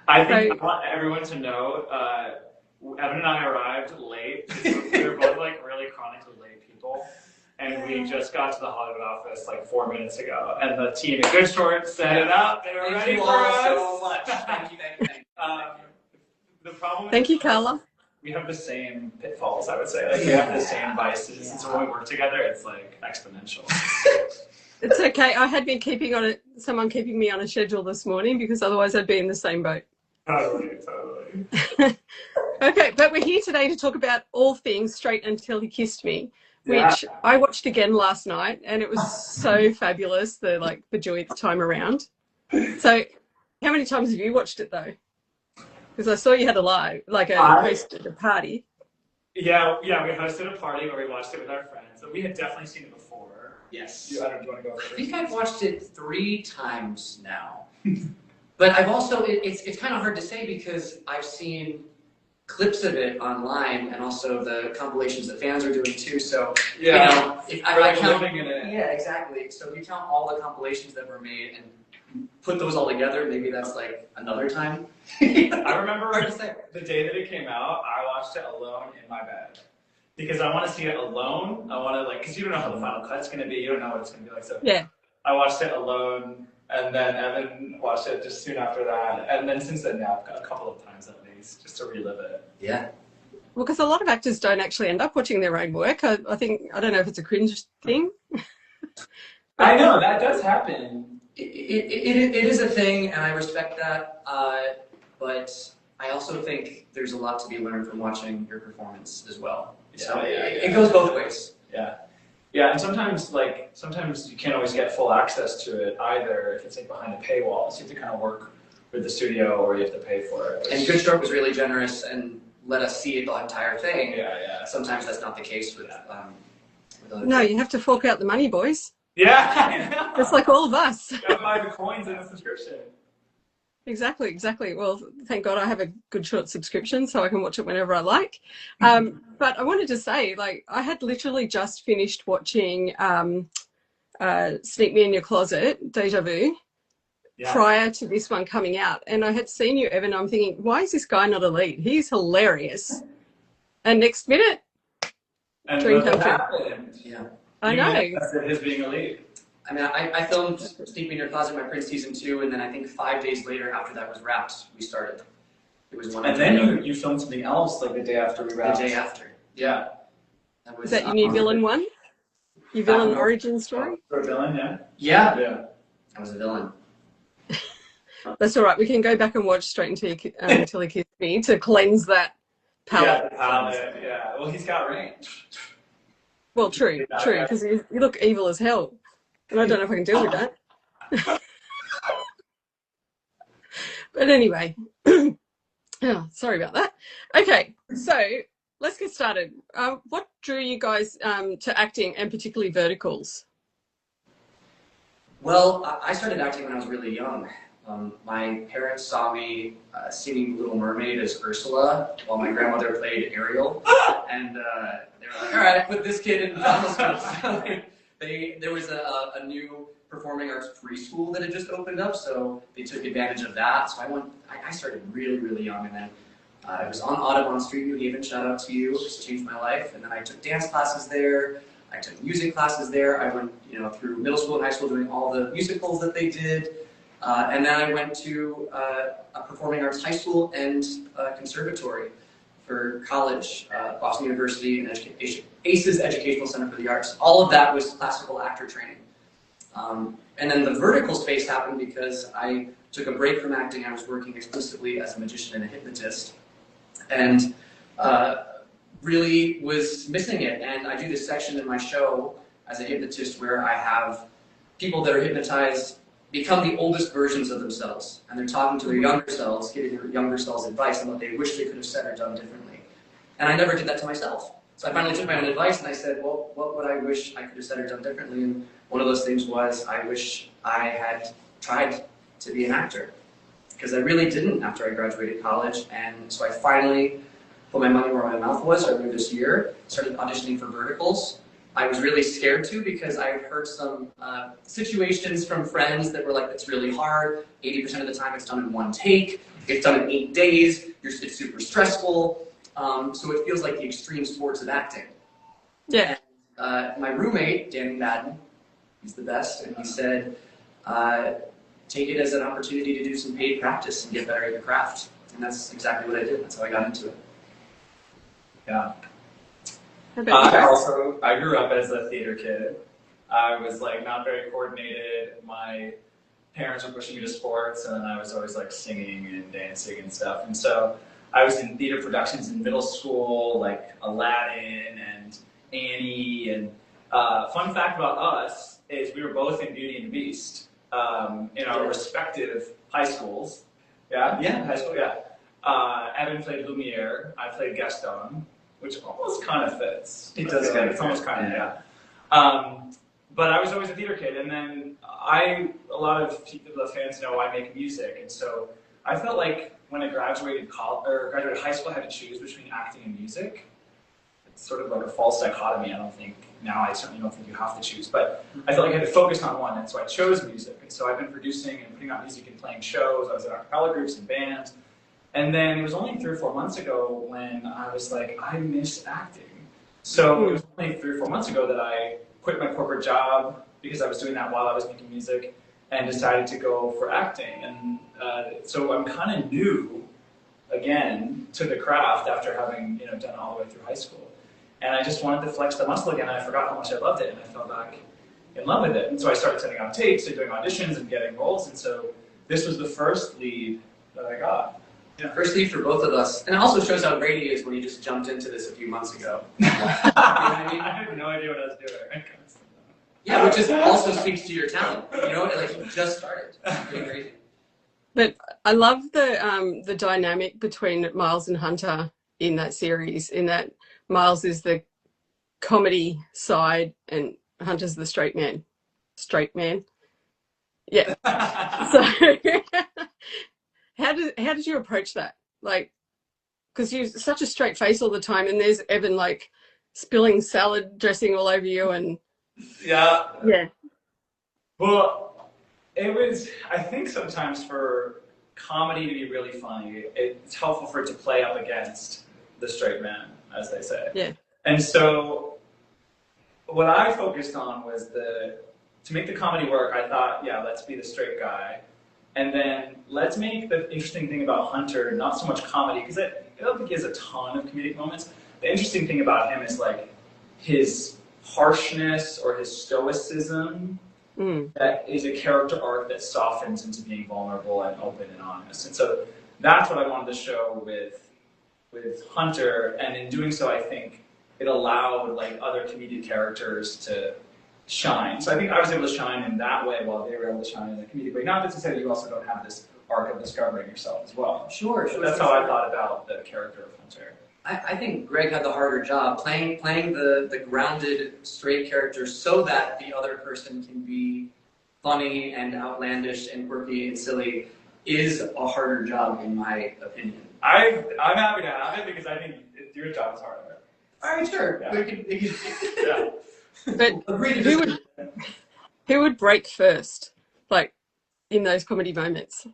I think I want everyone to know, Evan and I arrived late. We were both like really chronically late people. And we just got to the Hollywood office like 4 minutes ago. And the team in good shorts set it up. They were ready for us. Thank you all so much. Thank you. The problem Thank you, Carla. We have the same pitfalls, I would say. Like, we have the same vices. And so when we work together, it's like exponential. It's okay. I had been someone keeping me on a schedule this morning because otherwise I'd be in the same boat. Totally. Okay, but we're here today to talk about all things Straight Until He Kissed Me, which I watched again last night, and it was so fabulous, the joyth time around. So how many times have you watched it though? Because I saw you had hosted a party. Yeah, we hosted a party where we watched it with our friends. We had definitely seen it before. Yes. Do you want to go first? I think I've watched it 3 times now. But I've also, it's kind of hard to say because I've seen clips of it online and also the compilations that fans are doing too. So, if I count, living in it. Yeah, exactly. So if you count all the compilations that were made and put those all together, maybe that's like another time. I remember the day that it came out, I watched it alone in my bed. Because I want to see it alone. I want to because you don't know how the final cut's going to be. You don't know what it's going to be like. So yeah, I watched it alone, and then Evan watched it just soon after that. And then since then, I've got a couple of times at least just to relive it. Yeah. Well, because a lot of actors don't actually end up watching their own work. I don't know if it's a cringe thing. I know, that does happen. It is a thing, and I respect that. But I also think there's a lot to be learned from watching your performance as well. So it goes both ways. Yeah, and sometimes you can't always get full access to it either if it's like behind a paywall. So you have to kind of work with the studio or you have to pay for it. And Good Stroke was really generous and let us see the entire thing. Yeah. Sometimes that's not the case with other No, you have to fork out the money, boys. Yeah, I know. Just like all of us. You gotta buy the coins in a subscription. Exactly. Well, thank God I have a good short subscription so I can watch it whenever I like. But I wanted to say, I had literally just finished watching Sneak Me in Your Closet, Deja Vu, prior to this one coming out. And I had seen you, Evan. I'm thinking, why is this guy not a lead? He's hilarious. And next minute, dream come true. Yeah. I know. His being a lead. I mean, I filmed Sneak Me in Your Closet, My Prince season 2, and then I think 5 days later, after that was wrapped, we started. It was one. And then you filmed something else like the day after we wrapped. The day after. Yeah. Is that your new villain one? Your villain origin story? For a villain, Yeah. Yeah. I was a villain. That's all right. We can go back and watch Straight Until He Kissed Me to cleanse that palette. Yeah. Well, he's got range. Well, true, because you look evil as hell. And I don't know if I can deal with that. But anyway, sorry about that. Okay, so let's get started. What drew you guys to acting and particularly verticals? Well, I started acting when I was really young. My parents saw me singing Little Mermaid as Ursula while my grandmother played Ariel. And they were like, all right, I put this kid in drama school. There was a new performing arts preschool that had just opened up, so they took advantage of that. So I started really, really young, and then I was on Audubon Street, New Haven, shout out to you, it's changed my life. And then I took dance classes there, I took music classes there, I went through middle school and high school doing all the musicals that they did. And then I went to a performing arts high school and conservatory for college, Boston University and ACES Educational Center for the Arts. All of that was classical actor training. And then the vertical space happened because I took a break from acting. I was working exclusively as a magician and a hypnotist, and really was missing it. And I do this section in my show as a hypnotist where I have people that are hypnotized become the oldest versions of themselves, and they're talking to their younger selves, giving their younger selves advice on what they wish they could have said or done differently. And I never did that to myself. So I finally took my own advice and I said, well, what would I wish I could have said or done differently? And one of those things was, I wish I had tried to be an actor. Because I really didn't after I graduated college. And so I finally put my money where my mouth was earlier this year, started auditioning for verticals. I was really scared to because I had heard some situations from friends that were like, it's really hard. 80% of the time it's done in one take. It's done in 8 days. It's super stressful. So it feels like the extreme sports of acting. Yeah. And, my roommate, Danny Madden, he's the best, and he said, take it as an opportunity to do some paid practice and get better at your craft. And that's exactly what I did. That's how I got into it. Yeah. I I grew up as a theater kid. I was like not very coordinated. My parents were pushing me to sports, and I was always like singing and dancing and stuff. And so I was in theater productions in middle school, like Aladdin and Annie. And fun fact about us is we were both in Beauty and the Beast in our respective high schools. Yeah, high school. Yeah. Evan played Lumiere. I played Gaston, which almost kind of fits. It does. It's almost kind of, yeah. But I was always a theater kid, and then a lot of the fans know I make music, and so I felt like when I graduated high school, I had to choose between acting and music. It's sort of like a false dichotomy. I certainly don't think you have to choose, but I felt like I had to focus on one, and so I chose music. And so I've been producing and putting out music and playing shows. I was in a cappella groups and bands. And then it was only 3 or 4 months ago when I was like, I miss acting. So it was only 3 or 4 months ago that I quit my corporate job because I was doing that while I was making music and decided to go for acting. And so I'm kind of new again to the craft after having done it all the way through high school. And I just wanted to flex the muscle again, and I forgot how much I loved it, and I fell back in love with it. And so I started sending out tapes and doing auditions and getting roles, and so this was the first lead that I got. Yeah. First lead for both of us. And it also shows how great he is when he just jumped into this a few months ago. You know what I mean? I had no idea what I was doing. Yeah, which also speaks to your talent. Like you just started. It's pretty crazy. But I love the dynamic between Miles and Hunter in that series, in that Miles is the comedy side and Hunter's the straight man. Straight man. Yeah. So how did you approach that? Like, because you're such a straight face all the time, and there's Evan like spilling salad dressing all over you, and yeah. Well, it was. I think sometimes for comedy to be really funny, it's helpful for it to play up against the straight man, as they say. Yeah. And so, what I focused on was to make the comedy work. I thought, let's be the straight guy. And then let's make the interesting thing about Hunter not so much comedy, because I don't think he has a ton of comedic moments. The interesting thing about him is like his harshness or his stoicism that is a character arc that softens into being vulnerable and open and honest. And so that's what I wanted to show with Hunter, and in doing so I think it allowed like other comedic characters to shine. So I think I was able to shine in that way while they were able to shine in a comedic way. Not to say that you also don't have this arc of discovering yourself as well. Sure. That's how I thought about the character of Hunter. I think Greg had the harder job playing the grounded, straight character so that the other person can be funny and outlandish and quirky and silly is a harder job in my opinion. I'm happy to have it because I think your job is harder. All right, sure. Yeah. But who would break first, like in those comedy moments?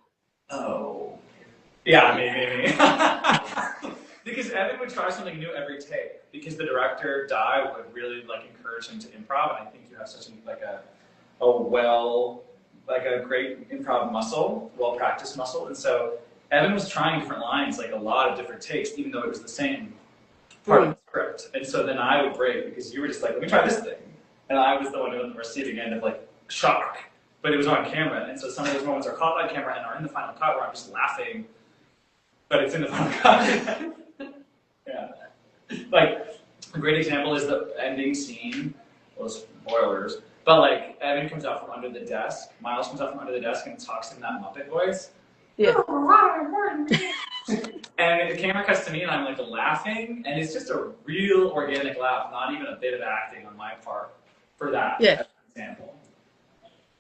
Oh. Yeah, maybe. Because Evan would try something new every take. Because the director, Di, would really like encourage him to improv, and I think you have such a great improv muscle, well-practiced muscle, and so Evan was trying different lines, like a lot of different takes, even though it was the same part of the script. And so then I would break because you were just like, let me try this thing. And I was the one on the receiving end of like shock. But it was on camera. And so some of those moments are caught on camera and are in the final cut where I'm just laughing. But it's in the final cut. Yeah. Like, a great example is the ending scene. Well, spoilers. But like, Evan comes out from under the desk. Miles comes out from under the desk and talks in that Muppet voice. Yeah. And the camera cuts to me and I'm like laughing, and it's just a real organic laugh, not even a bit of acting on my part for that example.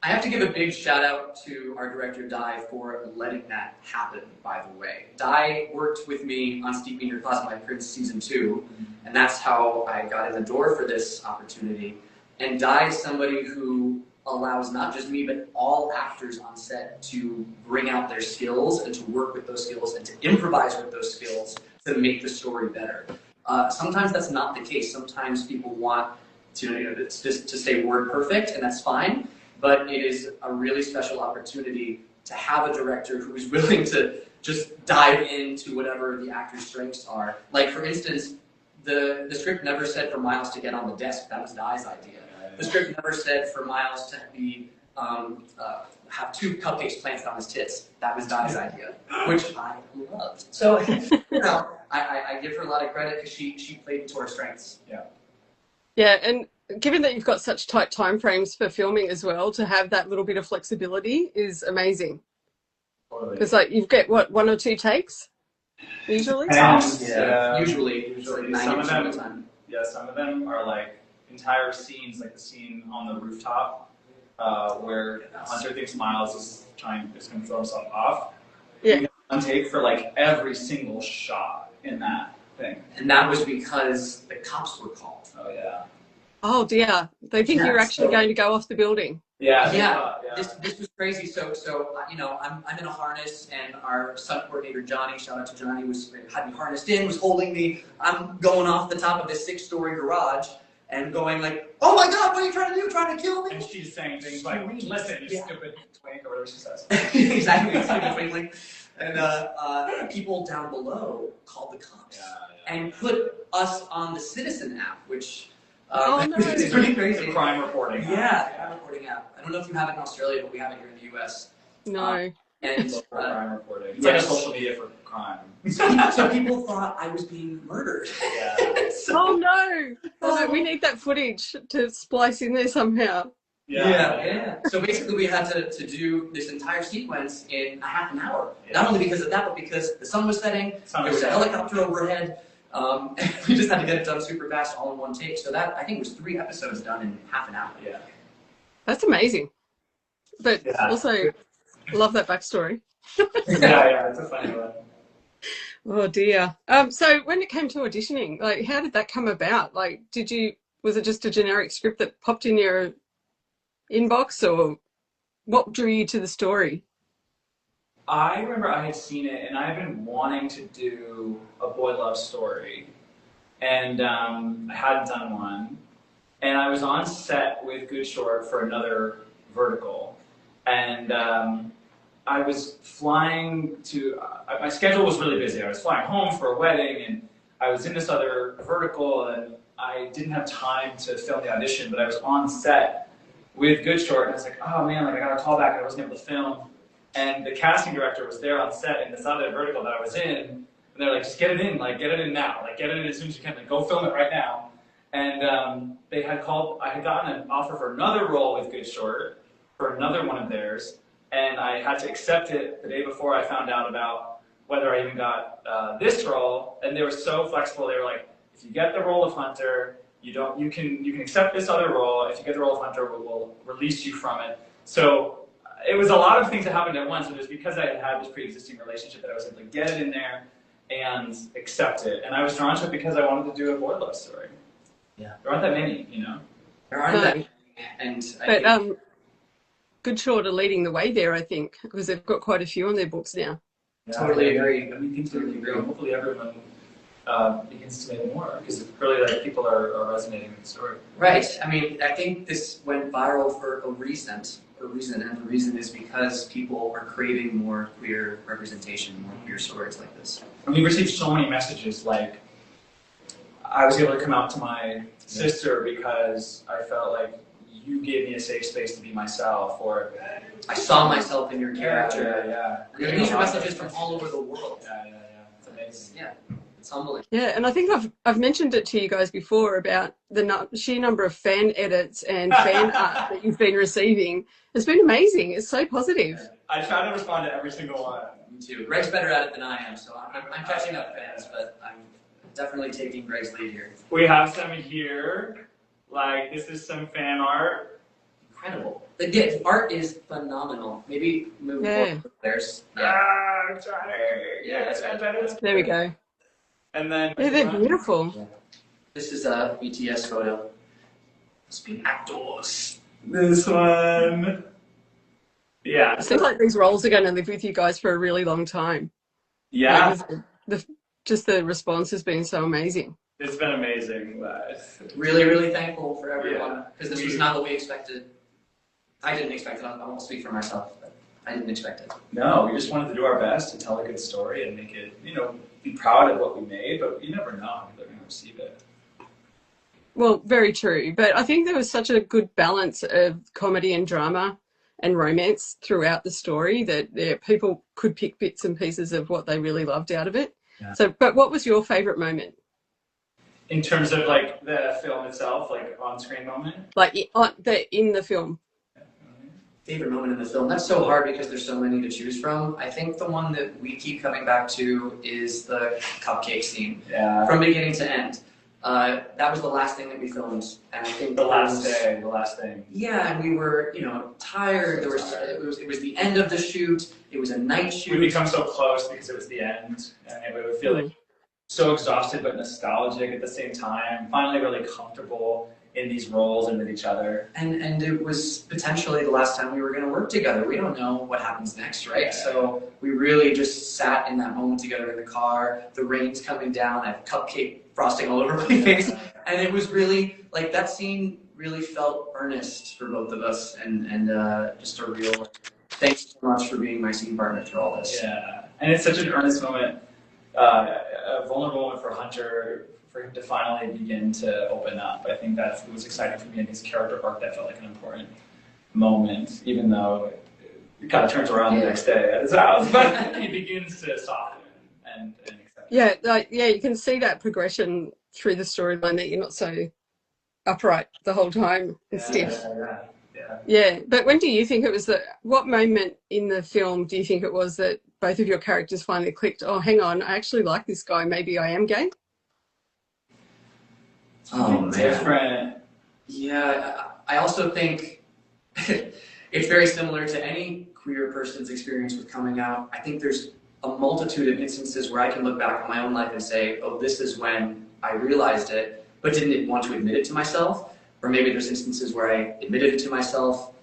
I have to give a big shout out to our director Di for letting that happen, by the way. Di worked with me on Steep Me in Your Closet My Prince Season 2, and that's how I got in the door for this opportunity. And Di is somebody who allows not just me, but all actors on set to bring out their skills and to work with those skills and to improvise with those skills to make the story better. Sometimes that's not the case. Sometimes people want to stay word perfect, and that's fine. But it is a really special opportunity to have a director who is willing to just dive into whatever the actor's strengths are. Like, for instance, the script never said for Miles to get on the desk. That was Di's idea. The script never said for Miles to be have 2 cupcakes planted on his tits. That was Di's idea, which I loved. So, I give her a lot of credit because she played to her strengths. Yeah. Yeah, and given that you've got such tight timeframes for filming as well, to have that little bit of flexibility is amazing. Because like you get what, 1 or 2 takes usually. Usually some of them. Of the time. Yeah, some of them are like entire scenes, like the scene on the rooftop where Hunter thinks Miles is going to throw himself off. Yeah. We got one take for like every single shot in that thing. And that was because the cops were called. Oh yeah. Oh dear, they think you're actually going to go off the building. Yeah. This was crazy. So I'm in a harness, and our stunt coordinator Johnny, shout out to Johnny, had me harnessed in, was holding me. I'm going off the top of this 6-story garage and going like, "Oh my God, what are you trying to do? Trying to kill me?" And she's saying things like, "Listen, you stupid twink," or whatever she says. Exactly, stupid twinkling. And people down below called the cops and put us on the Citizen app, which is pretty crazy. The crime reporting. Yeah, crime reporting app. I don't know if you have it in Australia, but we have it here in the US. No. And crime reporting. It's like a social media for crime. So people thought I was being murdered. Yeah. Oh no! We need that footage to splice in there somehow. Yeah. So basically we had to do this entire sequence in a half an hour. Yeah. Not only because of that, but because the sun was setting, there was a helicopter overhead, and we just had to get it done super fast, all in one take. So that, I think, was 3 episodes done in half an hour. Yeah. That's amazing. But also, love that backstory. Yeah, it's a funny one. Oh dear. So when it came to auditioning, like, how did that come about? Like, was it just a generic script that popped in your inbox, or what drew you to the story? I remember I had seen it, and I had been wanting to do a boy love story, and I hadn't done one. And I was on set with Good Short for another vertical, and I was flying to. My schedule was really busy. I was flying home for a wedding, and I was in this other vertical, and I didn't have time to film the audition. But I was on set with Good Short, and I was like, oh man, like I got a call back, and I wasn't able to film. And the casting director was there on set in this other vertical that I was in, and they're like, just get it in, like get it in now, like get it in as soon as you can, like go film it right now. And I had gotten an offer for another role with Good Short, for another one of theirs, and I had to accept it the day before I found out about whether I even got this role. And they were so flexible. They were like, if you get the role of Hunter, you can accept this other role. If you get the role of Hunter, we'll release you from it. So it was a lot of things that happened at once. It was because I had this pre-existing relationship that I was able to get it in there and accept it. And I was drawn to it because I wanted to do a boy love story. Yeah. There aren't that many, There aren't that many. And Good Short are leading the way there, I think, because they've got quite a few on their books now. Totally agree. I mean, things are really great. Hopefully everyone begins to make more, because really, like, people are resonating with the story. Right. I mean, I think this went viral for a reason, and the reason is because people are craving more queer representation, more queer stories like this. And we received so many messages, like, I was able to come out to my sister because I felt like you gave me a safe space to be myself, or I saw myself in your character. Yeah. And these are messages from all over the world. Yeah. It's amazing. Yeah. It's humbling. Yeah, and I think I've mentioned it to you guys before about the sheer number of fan edits and fan art that you've been receiving. It's been amazing. It's so positive. I try to respond to every single one. Me too. Greg's better at it than I am, so I'm catching up, fans, but I'm definitely taking Greg's lead here. We have some here. Like, this is some fan art. Incredible. The art is phenomenal. Maybe move forward. There's. I'm trying. Yeah, that's better. There we go. And then they're beautiful. This is a BTS photo. Must be outdoors. This one. Yeah. It seems like these roles are going to live with you guys for a really long time. Yeah. Like, just the response has been so amazing. It's been amazing. Really, really thankful for everyone, because this was not what we expected. I didn't expect it. I won't speak for myself, but I didn't expect it. No, we just wanted to do our best to tell a good story and make it, be proud of what we made, but you never know how they're going to receive it. Well, very true. But I think there was such a good balance of comedy and drama and romance throughout the story that people could pick bits and pieces of what they really loved out of it. Yeah. So, but what was your favorite moment? In terms of like the film itself, like on-screen moment? Like in the film? Favorite moment in the film? That's so hard because there's so many to choose from. I think the one that we keep coming back to is the cupcake scene. Yeah. From beginning to end. That was the last thing that we filmed, and I think the last thing. Yeah, and we were, tired. It was the end of the shoot. It was a night shoot. We become so close because it was the end, and it would feel like so exhausted but nostalgic at the same time. Finally, really comfortable in these roles and with each other. And it was potentially the last time we were going to work together. We don't know what happens next, right? Yeah. So we really just sat in that moment together in the car. The rain's coming down. I have cupcake frosting all over my face. And it was really, like, that scene really felt earnest for both of us. And just a real thanks so much for being my scene partner through all this. Yeah, and it's such an earnest moment, a vulnerable moment for Hunter, for him to finally begin to open up. I think that was exciting for me in his character arc. That felt like an important moment, even though it kind of turns around the next day at his house. But he begins to soften and accept. Yeah, you can see that progression through the storyline, that you're not so upright the whole time and stiff. Yeah, but when do you think it was what moment in the film do you think it was that both of your characters finally clicked, oh, hang on, I actually like this guy, maybe I am gay? Oh, man. Different. Yeah, I also think it's very similar to any queer person's experience with coming out. I think there's a multitude of instances where I can look back on my own life and say, oh, this is when I realized it, but didn't want to admit it to myself. Or maybe there's instances where I admitted it to myself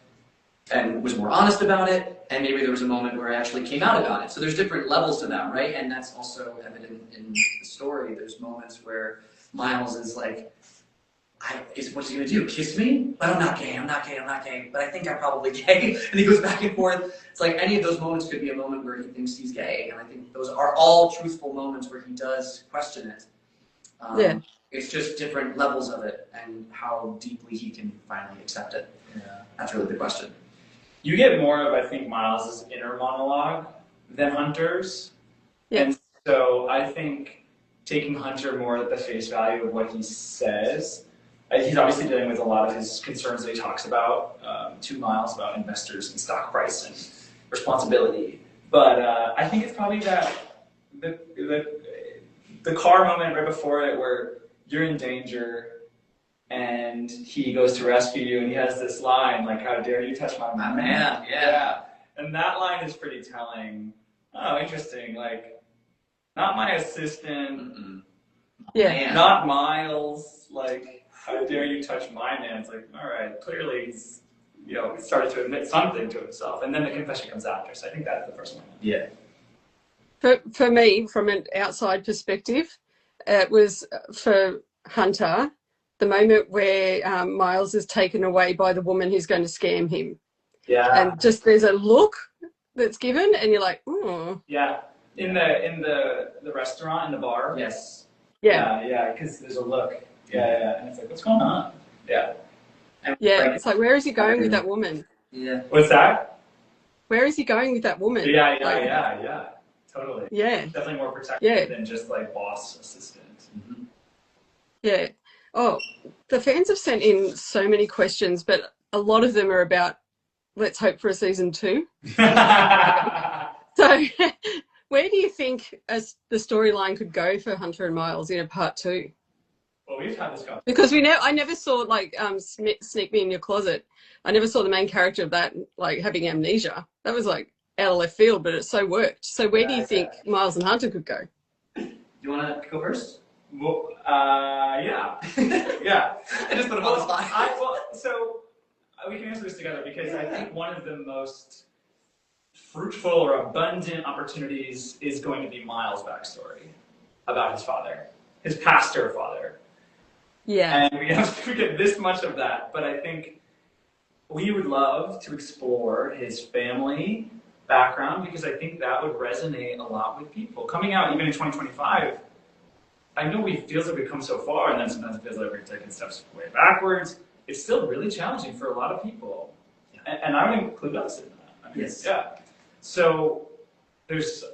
and was more honest about it, and maybe there was a moment where I actually came out about it. So there's different levels to that, right? And that's also evident in the story. There's moments where Miles is like, what's he gonna do? Kiss me? But I'm not gay, but I think I'm probably gay. And he goes back and forth. It's like any of those moments could be a moment where he thinks he's gay. And I think those are all truthful moments where he does question it. Yeah. It's just different levels of it and how deeply he can finally accept it. Yeah. That's really the question. You get more of, I think, Miles's inner monologue than Hunter's. Yeah. And so I think taking Hunter more at the face value of what he says, he's obviously dealing with a lot of his concerns that he talks about to Miles about investors and stock price and responsibility. But I think it's probably that the car moment right before it where you're in danger and he goes to rescue you and he has this line like, how dare you touch my man? Yeah. And that line is pretty telling. Oh, interesting. Like, not my assistant. Yeah. Not Miles. Like, how dare you touch my man? It's like, all right, clearly he's, started to admit something to himself. And then the confession comes after. So I think that's the first one. Yeah. For me, from an outside perspective, it was for Hunter, the moment where Miles is taken away by the woman who's going to scam him. Yeah. And just there's a look that's given, and you're like, oh. Yeah. In the restaurant, in the bar. Yes. Yeah. Because there's a look. Yeah. And it's like, what's going on? Yeah. It's like, where is he going with that woman? Yeah. What's that? Where is he going with that woman? Yeah. Totally. Yeah. Definitely more protective than just like boss assistant. Mm-hmm. Yeah. Oh, the fans have sent in so many questions, but a lot of them are about, let's hope for a season 2. So where do you think the storyline could go for Hunter and Miles in a part 2? Well, we've had this conversation. Because I never saw like Sneak Me in Your Closet. I never saw the main character of that like having amnesia. That was like out of left field, but it so worked. So where do you think Miles and Hunter could go? You want to go first? Well, yeah. Yeah. I just put him on the spot. we can answer this together because I think one of the most fruitful or abundant opportunities is going to be Miles' backstory about his father, his pastor father. Yeah. And we have to get this much of that, but I think we would love to explore his family background because I think that would resonate a lot with people. Coming out even in 2025, I know we feels like we've come so far, and then sometimes it feels like we're taking steps way backwards. It's still really challenging for a lot of people, and I would include us in that. I mean, Yes. Yeah. So there's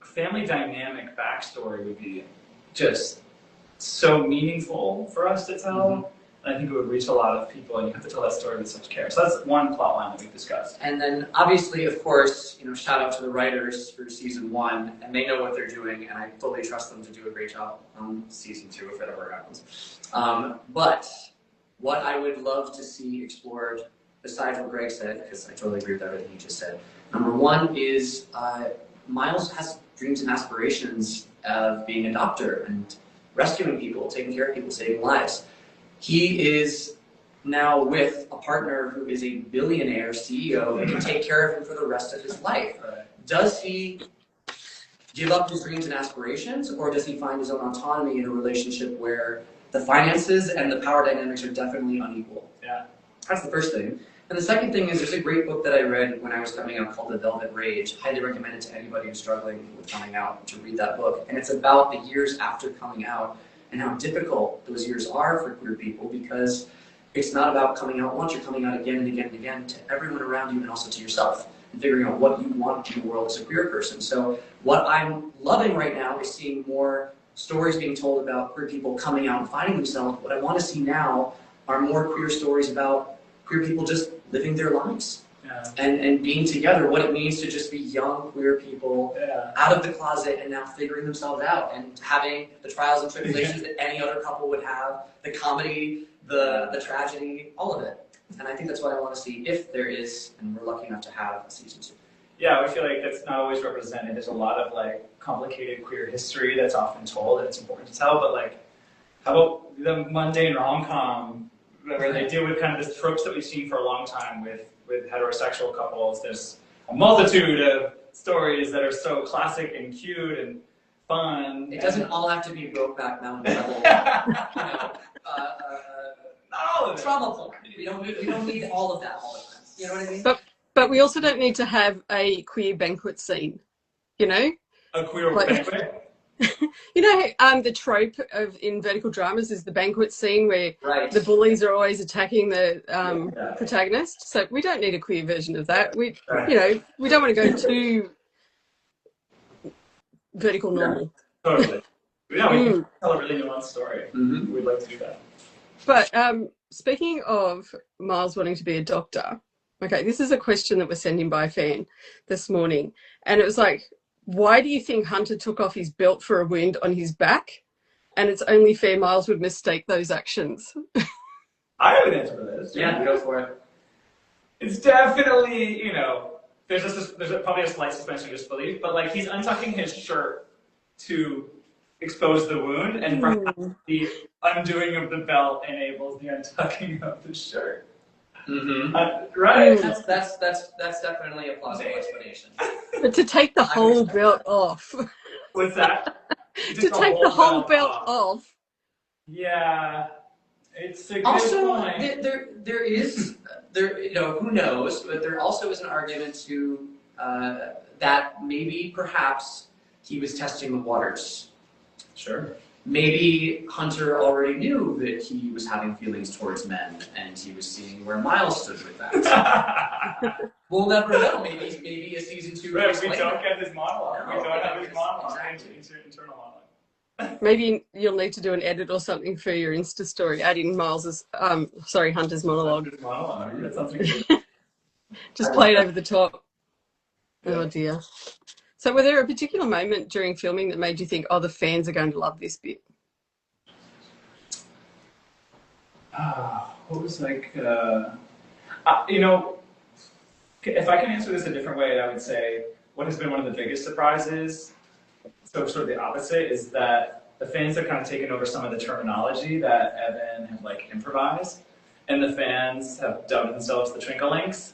family dynamic backstory would be just so meaningful for us to tell. Mm-hmm. And I think it would reach a lot of people, and you have to tell that story with such care. So that's one plot line that we've discussed. And then obviously, of course, shout out to the writers for season 1, and they know what they're doing, and I fully trust them to do a great job on season 2 if it ever happens. But what I would love to see explored, besides what Greg said, because I totally agree with everything he just said. Number 1 is Miles has dreams and aspirations of being a doctor and rescuing people, taking care of people, saving lives. He is now with a partner who is a billionaire CEO and can take care of him for the rest of his life. Does he give up his dreams and aspirations, or does he find his own autonomy in a relationship where the finances and the power dynamics are definitely unequal? Yeah. That's the first thing. And the second thing is there's a great book that I read when I was coming out called The Velvet Rage. Highly recommend it to anybody who's struggling with coming out to read that book. And it's about the years after coming out and how difficult those years are for queer people, because it's not about coming out once, you're coming out again and again and again to everyone around you and also to yourself, and figuring out what you want in the world as a queer person. So what I'm loving right now is seeing more stories being told about queer people coming out and finding themselves. What I want to see now are more queer stories about queer people just living their lives. Yeah. And being together, what it means to just be young queer people out of the closet and now figuring themselves out and having the trials and tribulations that any other couple would have, the comedy, the tragedy, all of it. And I think that's what I want to see if there is, and we're lucky enough to have a season 2. Yeah, I feel like that's not always represented. There's a lot of complicated queer history that's often told and it's important to tell, but how about the mundane rom-com where they deal with kind of the tropes that we've seen for a long time with heterosexual couples? There's a multitude of stories that are so classic and cute and fun. It doesn't all have to be Brokeback Mountain level, trauma porn. We don't need all of that all the time. You know what I mean? But we also don't need to have a queer banquet scene, A queer banquet? The trope in vertical dramas is the banquet scene where the bullies are always attacking the protagonist. So we don't need a queer version of that. We don't want to go too vertical normal. Totally. Yeah, we can tell a really nuanced story. Mm-hmm. We'd like to do that. But speaking of Miles wanting to be a doctor, okay, this is a question that was sent in by a fan this morning, and it was like, why do you think Hunter took off his belt for a wound on his back? And it's only fair Miles would mistake those actions. I have an answer for this. Yeah, go for it. It's definitely, there's probably a slight suspension of disbelief, but he's untucking his shirt to expose the wound, and perhaps the undoing of the belt enables the untucking of the shirt. Mm-hmm. Right? That's definitely a plausible explanation. But to take the whole belt off. What's that? To take the whole belt off. Yeah, it's a good point. point. There is who knows, but there also is an argument to that maybe perhaps he was testing the waters. Sure. Maybe Hunter already knew that he was having feelings towards men, and he was seeing where Miles stood with that. We'll never know. Maybe a season 2. Right, we don't get his monologue. No, we don't have his monologue. Exactly. Internal monologue. Maybe you'll need to do an edit or something for your Insta story, add in Hunter's monologue. Hunter's monologue. That sounds good. Just play it over the top. Oh dear. So were there a particular moment during filming that made you think, the fans are going to love this bit? What was if I can answer this a different way, I would say what has been one of the biggest surprises, so sort of the opposite, is that the fans have kind of taken over some of the terminology that Evan had improvised. and the fans have dubbed themselves the Twinklelinks.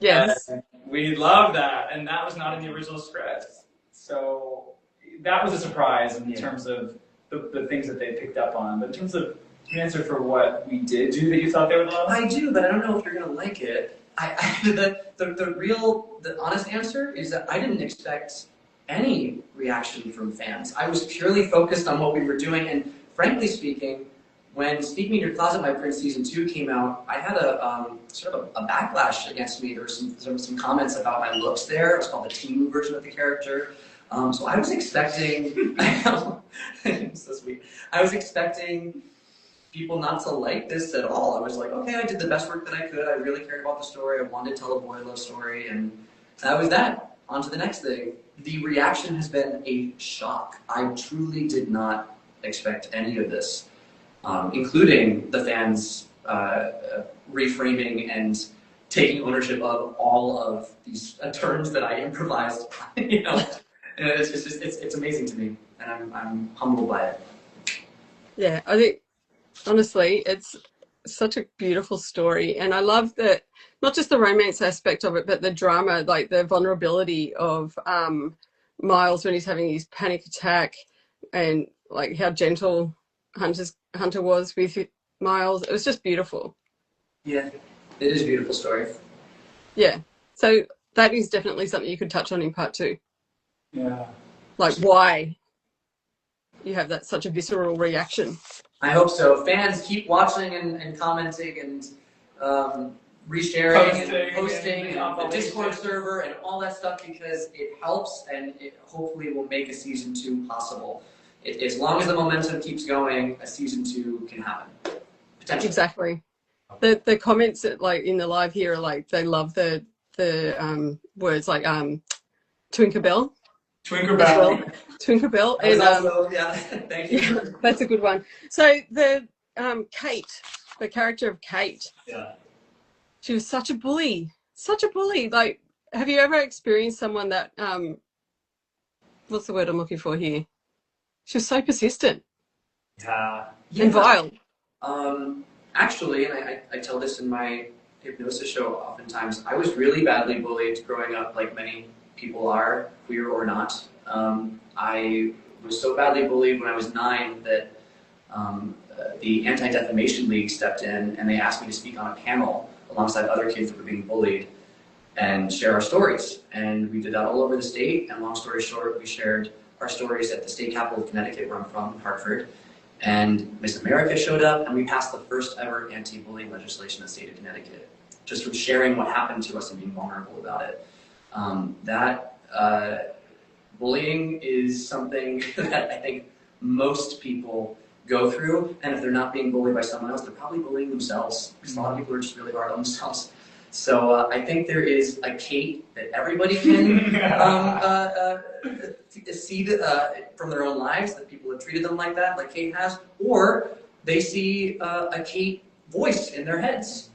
Yes. And we love that, and that was not in the original script. So that was a surprise in terms of the things that they picked up on. But in terms of an answer for what we did do that you thought they would love? I do, but I don't know if you're gonna like it. The honest answer is that I didn't expect any reaction from fans. I was purely focused on what we were doing, and frankly speaking, when Speak Me in Your Closet, My Prince Season 2 came out, I had a sort of a backlash against me. There were some comments about my looks there. It was called the teen version of the character. So I was expecting, so sweet. I was expecting people not to like this at all. I was like, okay, I did the best work that I could. I really cared about the story. I wanted to tell a boy love story, and that was that. On to the next thing. The reaction has been a shock. I truly did not expect any of this, including the fans reframing and taking ownership of all of these terms that I improvised. You know, and it's amazing to me, and I'm humbled by it. Yeah, I think honestly, it's such a beautiful story, and I love that not just the romance aspect of it, but the drama, like the vulnerability of Miles when he's having his panic attack, and like how gentle Hunter was with Miles. It was just beautiful. Yeah, it is a beautiful story. Yeah, so that is definitely something you could touch on in part 2. Yeah. Like why you have that such a visceral reaction. I hope so. Fans, keep watching and commenting and resharing and posting and the Discord server and all that stuff, because it helps and it hopefully will make a season 2 possible. As long as the momentum keeps going, a season 2 can happen. Potentially. Exactly. The comments that, like in the live here are like they love the words like Twinkerbell. Twinkerbell. Twinkerbell. And also, yeah, thank you. Yeah, that's a good one. So the Kate, the character of Kate. Yeah. She was such a bully. Such a bully. Like, have you ever experienced someone that what's the word I'm looking for here? She was so persistent. Yeah. And vile. Actually, and I tell this in my hypnosis show oftentimes, I was really badly bullied growing up, like many people are, queer or not. I was so badly bullied when I was 9 that the Anti-Defamation League stepped in and they asked me to speak on a panel alongside other kids that were being bullied and share our stories. And we did that all over the state, and long story short, we shared our stories at the state capital of Connecticut, where I'm from, Hartford. And Miss America showed up, and we passed the first ever anti-bullying legislation in the state of Connecticut, just from sharing what happened to us and being vulnerable about it. Bullying is something that I think most people go through, and if they're not being bullied by someone else, they're probably bullying themselves, because a lot of people are just really hard on themselves. So I think there is a Kate that everybody can see from their own lives, that people have treated them like that, like Kate has, or they see a Kate voice in their heads.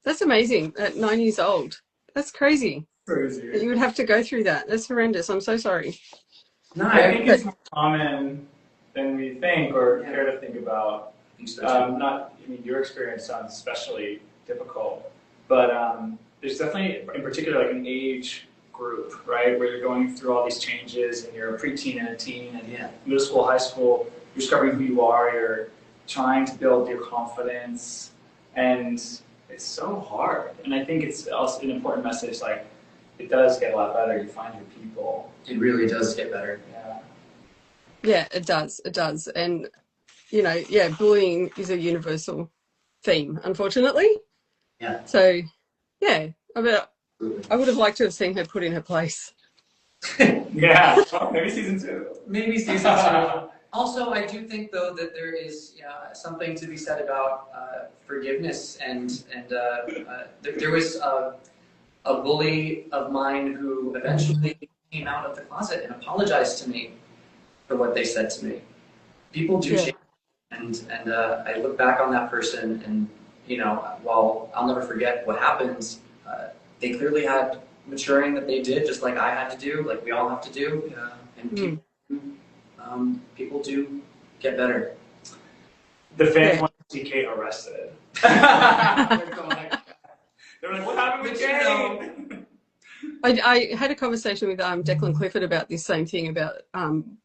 That's amazing. At 9 years old, that's crazy. Crazy. You would have to go through that. That's horrendous. I'm so sorry. No, I think it's more common than we think or care to think about. Your experience sounds especially difficult, but there's definitely, in particular, like an age group, right, where you're going through all these changes, and you're a preteen and a teen, and middle school, high school, you're discovering who you are, you're trying to build your confidence, and it's so hard. And I think it's also an important message, like, it does get a lot better. You find your people. It really does get better. Yeah. Yeah, it does. It does. And, you know, bullying is a universal theme, unfortunately. Yeah. So, yeah, I would have liked to have seen her put in her place. Yeah. Well, maybe season 2. Maybe season 2. Also, I do think, though, that there is something to be said about forgiveness, and there was a bully of mine who eventually came out of the closet and apologized to me for what they said to me. People do change, and I look back on that person, and while I'll never forget what happened, they clearly had maturing that they did, just like I had to do, like we all have to do. And people do get better. The fans want to see Kate arrested. They were like, what happened with Kate? I had a conversation with Declan Clifford about this same thing about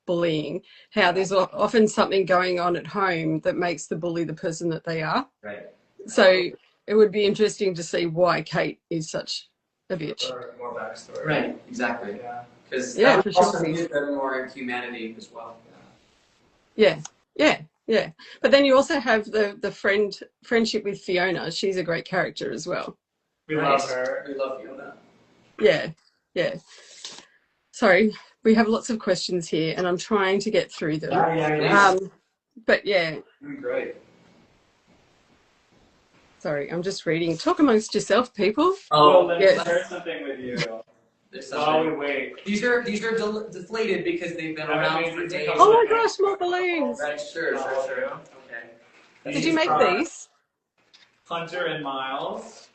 bullying, how there's often something going on at home that makes the bully the person that they are. Right. So it would be interesting to see why Kate is such a bitch. Or more backstory. Right, exactly. Yeah. Because Yeah, that for would also sure. give them more humanity as well. Yeah. But then you also have the friendship with Fiona. She's a great character as well. We love her. We love Fiona. Yeah. Sorry, we have lots of questions here, and I'm trying to get through them. Yeah. But yeah. Great. Sorry, I'm just reading. Talk amongst yourself, people. Oh, let's yes. share something with you. While we wait. These are deflated because they've been around for days. Oh my gosh, more balloons. Right, sure. Okay. Did you make these? Hunter and Miles.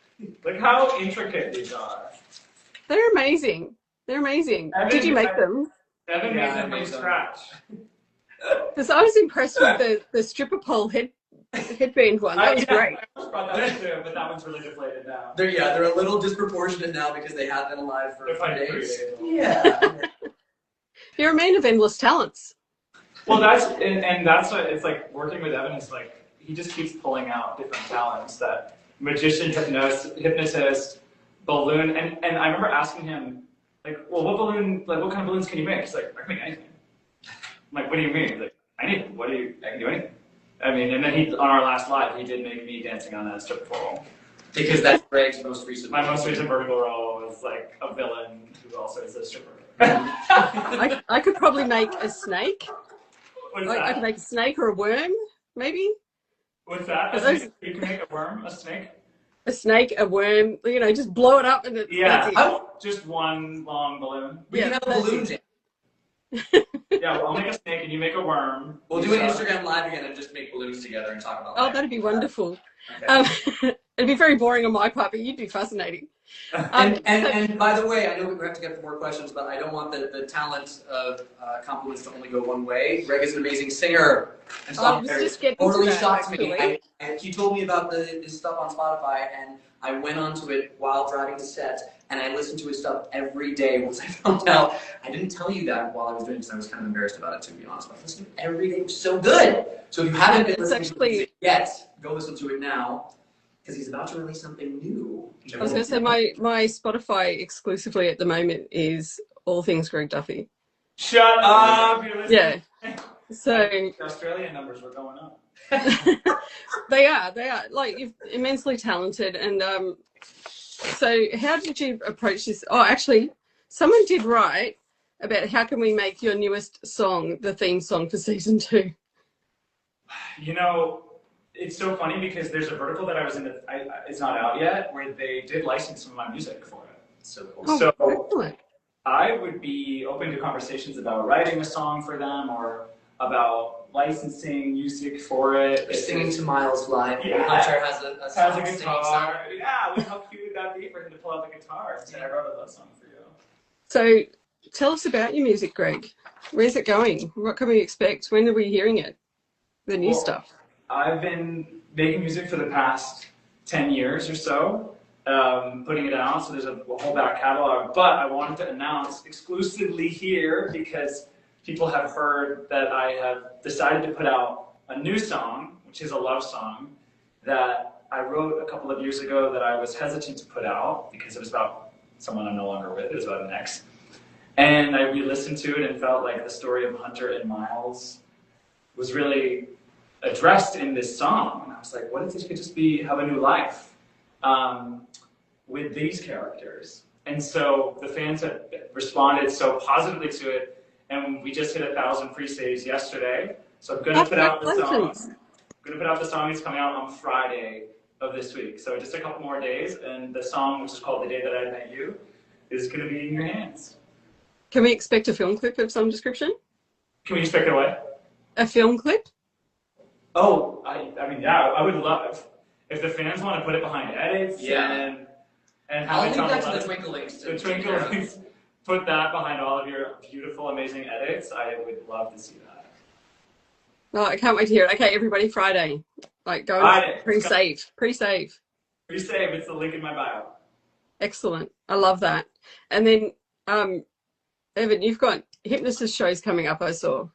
Look how intricate these are. They're amazing. Evan, Did you make them? Evan made them from scratch. Because I was impressed with the stripper pole headband one. That was great. I almost brought that one too, but that one's really deflated now. They're a little disproportionate now because they have been alive for 3 days. Yeah. You're a man of endless talents. Well, that's what it's like working with Evan is like he just keeps pulling out different talents that magician, hypnotist, balloon, and I remember asking him like, well, what kind of balloons can you make? He's like, I can make anything. I'm like, what do you mean? He's like, I can do anything. I mean, and then on our last live, he did make me dancing on a stripper pole. Because that's Greg's most recent. My most recent vertical role was like a villain who also is a stripper. I could probably make a snake. What's that? I could make a snake or a worm, maybe. What's that? You can make a worm, a snake? A snake, a worm, just blow it up and that's it. Just one long balloon. We can have a balloon jam. Yeah, well, I'll make a snake and you make a worm. We'll do an Instagram live again and just make balloons together and talk about life. That'd be wonderful. Okay. It'd be very boring on my part, but you'd be fascinating. And by the way, I know we have to get more questions, but I don't want the talent of compliments to only go one way. Greg is an amazing singer and songwriter. Totally shocked me. And he told me about his stuff on Spotify, and I went onto it while driving to set, and I listened to his stuff every day once I found out. I didn't tell you that while I was doing it because I was kind of embarrassed about it, to be honest. But I listened to it every day. It was so good. So if you haven't been listening to it yet, go listen to it now. Because he's about to release something new. I was going to say my Spotify exclusively at the moment is all things Greg Duffy. Shut up! You're listening. Yeah. So the Australian numbers were going up. They are like you're immensely talented, and so how did you approach this? Oh, actually, someone did write about how can we make your newest song the theme song for season 2. It's so funny because there's a vertical that I was in it's not out yet, where they did license some of my music for it. So cool. Oh, so excellent. I would be open to conversations about writing a song for them or about licensing music for it. Or singing to Miles live. Yeah. Hunter has a guitar. Yeah, how cute would that be for him to pull out the guitar and say, I wrote a love song for you. So tell us about your music, Greg. Where's it going? What can we expect? When are we hearing it? The new stuff. I've been making music for the past 10 years or so, putting it out, so there's a whole back catalog, but I wanted to announce exclusively here because people have heard that I have decided to put out a new song, which is a love song, that I wrote a couple of years ago that I was hesitant to put out because it was about someone I'm no longer with, it was about an ex. And I re-listened to it and felt like the story of Hunter and Miles was really addressed in this song, and I was like, what if this could just have a new life with these characters? And so the fans have responded so positively to it, and we just hit 1,000 pre-saves yesterday. So I'm going to put out the song. It's coming out on Friday of this week. So just a couple more days, and the song, which is called "The Day That I Met You," is going to be in your hands. Can we expect a film clip of some description? Can we expect it what? A film clip? Oh, I mean, yeah, I would love if the fans want to put it behind edits. Yeah. And I'll leave that to the Twinkle Links. The Twinkle Links. Put that behind all of your beautiful, amazing edits. I would love to see that. Oh, I can't wait to hear it. Okay, everybody, Friday. Like go Got and it. pre-save, pre-save. Pre-save. It's the link in my bio. Excellent. I love that. And then, Evan, you've got hypnosis shows coming up, I saw.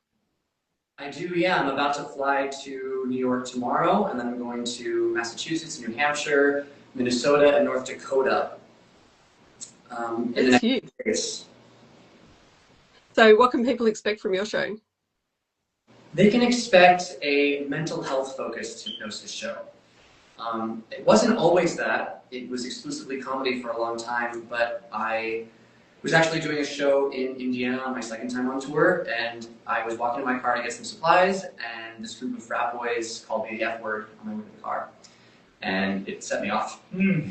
I do, yeah. I'm about to fly to New York tomorrow, and then I'm going to Massachusetts, New Hampshire, Minnesota, and North Dakota. In the That's next huge. days. So what can people expect from your show? They can expect a mental health focused hypnosis show. It wasn't always that. It was exclusively comedy for a long time, but I was actually doing a show in Indiana on my second time on tour, and I was walking in my car to get some supplies, and this group of frat boys called me the F word on my way to the car, and it set me off.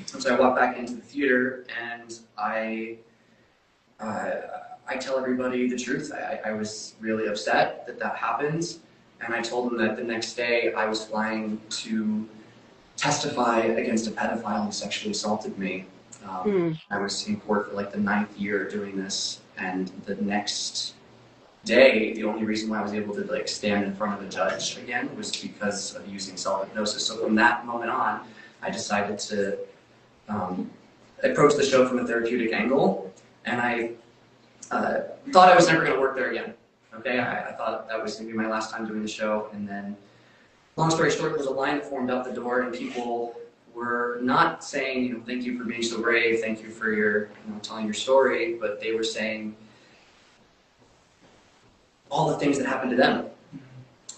So I walked back into the theater, and I tell everybody the truth. I was really upset that that happened, and I told them that the next day I was flying to testify against a pedophile who sexually assaulted me. I was in court for like the 9th year doing this, and the next day, the only reason why I was able to like stand in front of a judge again was because of using self-hypnosis. So from that moment on, I decided to approach the show from a therapeutic angle, and I thought I was never going to work there again. Okay, I thought that was going to be my last time doing the show, and then, long story short, there's a line that formed out the door, and people were not saying, you know, thank you for being so brave, thank you for your, you know, telling your story, but they were saying all the things that happened to them.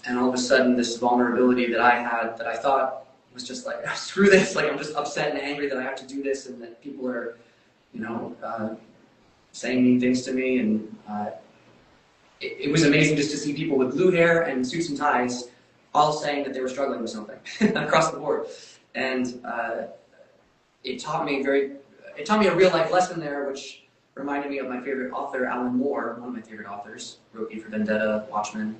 And all of a sudden, this vulnerability that I had, that I thought was just like, screw this, like I'm just upset and angry that I have to do this, and that people are, you know, saying mean things to me, and it was amazing just to see people with blue hair and suits and ties all saying that they were struggling with something across the board. And it taught me a real life lesson there, which reminded me of my favorite author, Alan Moore, one of my favorite authors, wrote V for Vendetta, Watchmen.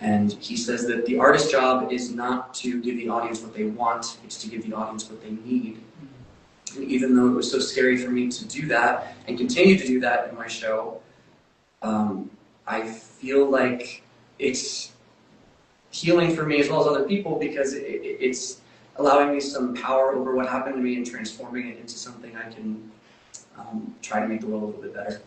And he says that the artist's job is not to give the audience what they want, it's to give the audience what they need. And even though it was so scary for me to do that, and continue to do that in my show, I feel like it's healing for me as well as other people, because it's allowing me some power over what happened to me and transforming it into something I can try to make the world a little bit better.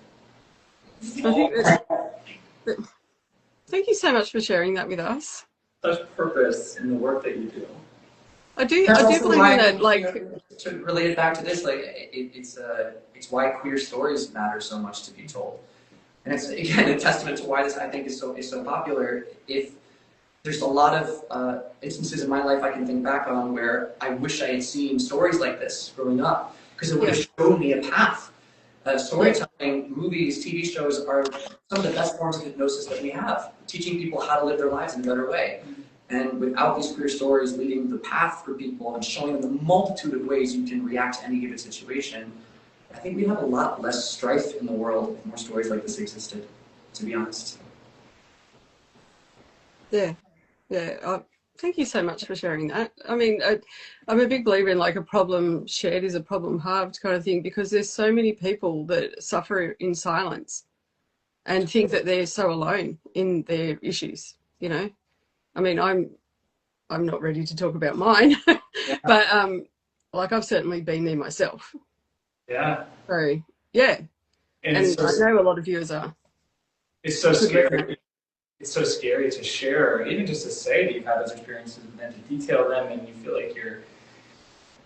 Thank you so much for sharing that with us. Such purpose in the work that you do. I do believe in that, like, to relate it back to this, like it's why queer stories matter so much to be told, and it's again a testament to why this I think is so popular. If there's a lot of instances in my life I can think back on where I wish I had seen stories like this growing up, because it would have shown me a path. Storytelling, movies, TV shows are some of the best forms of hypnosis that we have, teaching people how to live their lives in a better way. And without these queer stories leading the path for people and showing them the multitude of ways you can react to any given situation, I think we'd have a lot less strife in the world if more stories like this existed, to be honest. Yeah. Thank you so much for sharing that. I mean, I'm a big believer in like a problem shared is a problem halved kind of thing, because there's so many people that suffer in silence and think that they're so alone in their issues, you know? I mean, I'm not ready to talk about mine, but like I've certainly been there myself. Yeah. So, yeah. And I know a lot of viewers are. It's so scary. It's so scary to share, even just to say that you've had those experiences and then to detail them, and you feel like you're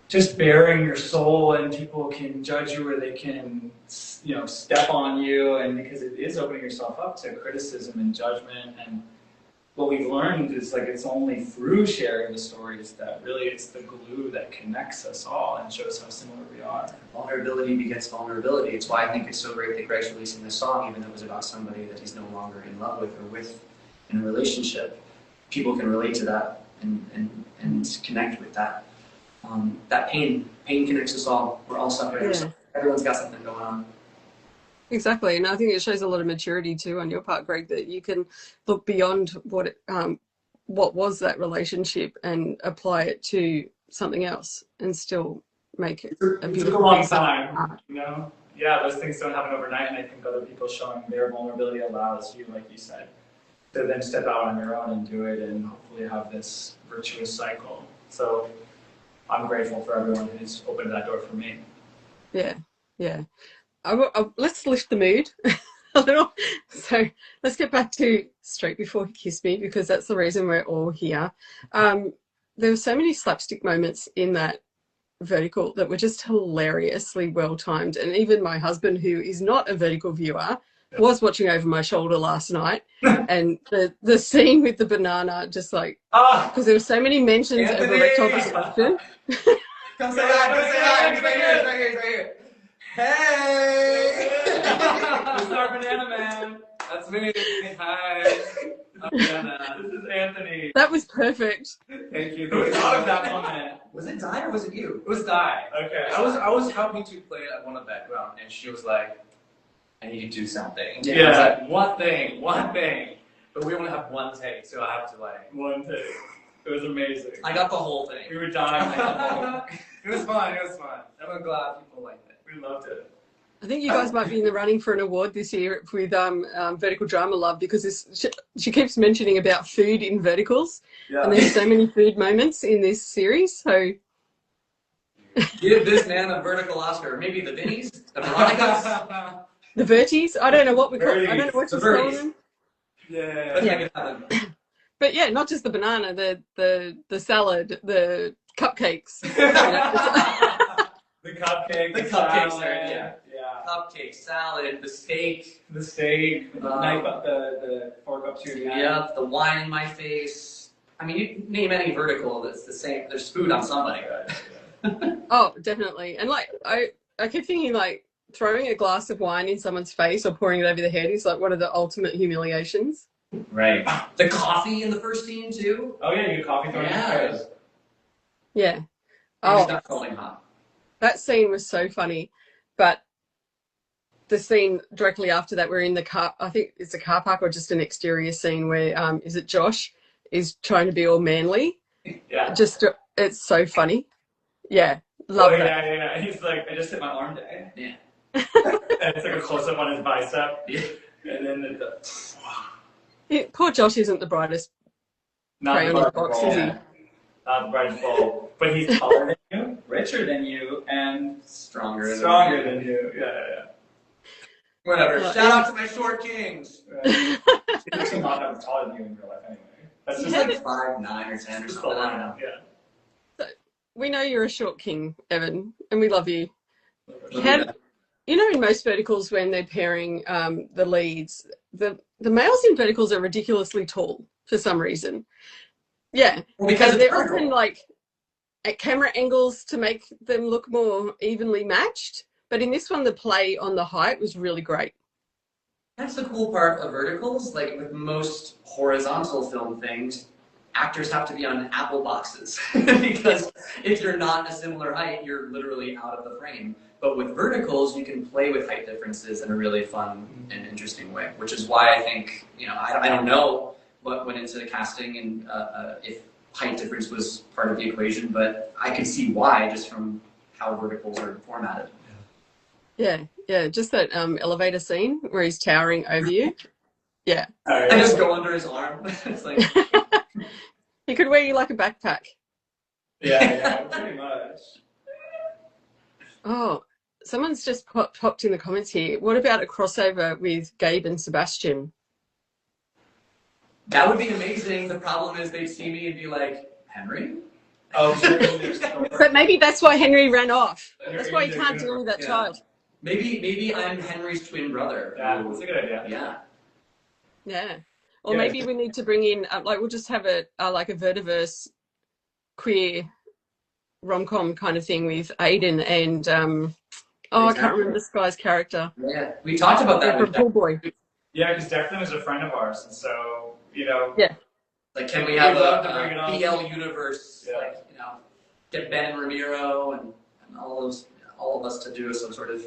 just bearing your soul, and people can judge you or they can, you know, step on you, and because it is opening yourself up to criticism and judgment. And what we've learned is like it's only through sharing the stories that really it's the glue that connects us all and shows how similar we are. Vulnerability begets vulnerability. It's why I think it's so great that Greg's releasing this song, even though it was about somebody that he's no longer in love with or with in a relationship. People can relate to that and connect with that. That pain connects us all. We're all suffering. Yeah. Everyone's got something going on. Exactly, and I think it shows a lot of maturity too on your part, Greg, that you can look beyond what was that relationship and apply it to something else and still make it a beautiful. It took a long time, you know. Yeah, those things don't happen overnight, and I think other people showing their vulnerability allows you, like you said, to then step out on your own and do it, and hopefully have this virtuous cycle. So I'm grateful for everyone who's opened that door for me. Yeah, yeah. Let's lift the mood a little. So let's get back to Straight Before He Kissed Me, because that's the reason we're all here. There were so many slapstick moments in that vertical that were just hilariously well timed. And even my husband, who is not a vertical viewer, was watching over my shoulder last night. And the scene with the banana, just like, because there were so many mentions of erectile dysfunction. Come say hi, come say hi. He's right here, he's right here, he's right here. Hey! This is our banana man. That's me. Hi. I'm Banana. This is Anthony. That was perfect. Thank you. Who thought of that moment? Was it Di or was it you? It was Di. Okay. I was helping to play at one of the background, and she was like, "I need to do something." Yeah. I was like, one thing. But we only have one take, so I have to like. One take. It was amazing. I got the whole thing. We were dying. It was fun. I'm glad people liked it. We loved it. I think you guys might be in the running for an award this year with Vertical Drama Love, because she keeps mentioning about food in verticals, and there's so many food moments in this series. So Give this man a vertical Oscar. Maybe the Vinnies, the Veronicas, the Verties, I don't know what we call. I don't know what The you're calling Verties. them. Yeah. But yeah, not just the banana, the salad, the cupcakes. The cupcake. The cupcakes, salad, yeah. Yeah. Cupcake, salad, the steak. The steak. The knife up the fork up to your neck. Yep, the wine in my face. I mean, you name any vertical that's the same. There's food on somebody. Oh, definitely. And like I keep thinking, like, throwing a glass of wine in someone's face or pouring it over the head is like one of the ultimate humiliations. Right. The coffee in the first scene too. Oh yeah, you get coffee thrown in your face. Yeah. It's Oh, not calling hot. that scene was so funny. But the scene directly after that, we're in the car. I think it's a car park or just an exterior scene where is it Josh is trying to be all manly? Yeah. It's so funny. Yeah, love that. Yeah. He's like, I just hit my arm day. Yeah. And it's like a close up on his bicep. Yeah. And then Poor Josh isn't the brightest not crayon the in the brightest box, bulb. is he? Not the brightest bulb. But he's taller than you, richer than you, and Stronger than you. Yeah. Whatever. Well, Shout out to my short kings. Right. He's actually not that taller than you in real life anyway. That's just Yeah. like 5'9" or 10" or just something. the I don't line. know. Yeah. We know you're a short king, Evan, and we love you. In most verticals, when they're pairing the leads, the males in verticals are ridiculously tall for some reason. Yeah, Well, because and it's they're vertical. often like at camera angles to make them look more evenly matched. But in this one, the play on the height was really great. That's the cool part of verticals. Like with most horizontal film things, actors have to be on apple boxes because if you're not a similar height, you're literally out of the frame. But with verticals, you can play with height differences in a really fun and interesting way, which is why I think, I don't know what went into the casting and if height difference was part of the equation, but I could see why just from how verticals are formatted. Yeah, just that elevator scene where he's towering over you. Yeah. And just go under his arm. It's like, He could wear you like a backpack. Yeah, pretty much. Oh, someone's just popped in the comments here. What about a crossover with Gabe and Sebastian? that would be amazing. The problem is they'd see me and be like, Henry? Oh, But maybe that's why Henry ran off. You're That's why he in the can't deal with that Yeah. child. Maybe I'm Henry's twin brother. Yeah, that's a good idea. Yeah. Yeah. Or Yeah. maybe we need to bring in, we'll just have like a vertiverse queer rom-com kind of thing with Aiden and, I can't remember this guy's character. Yeah. We talked about that. From Pool Boy. Yeah, because Declan is a friend of ours, and so, Like, can we have We'd love to bring it a on. BL universe? Yeah. Like, get Ben and Ramiro and all of us to do some sort of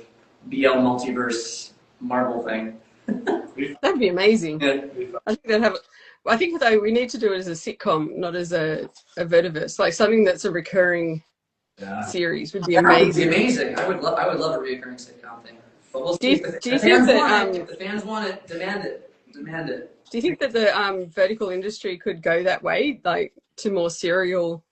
BL multiverse Marvel thing. That'd be amazing. Yeah. I think though we need to do it as a sitcom, not as a vertiverse. Like something that's a recurring series would be That would be amazing. amazing. I would love a recurring sitcom thing. But we'll Do you see. If think fans that, want it, if the fans want it, demand it. Demand it. Do you think that the vertical industry could go that way, like to more serial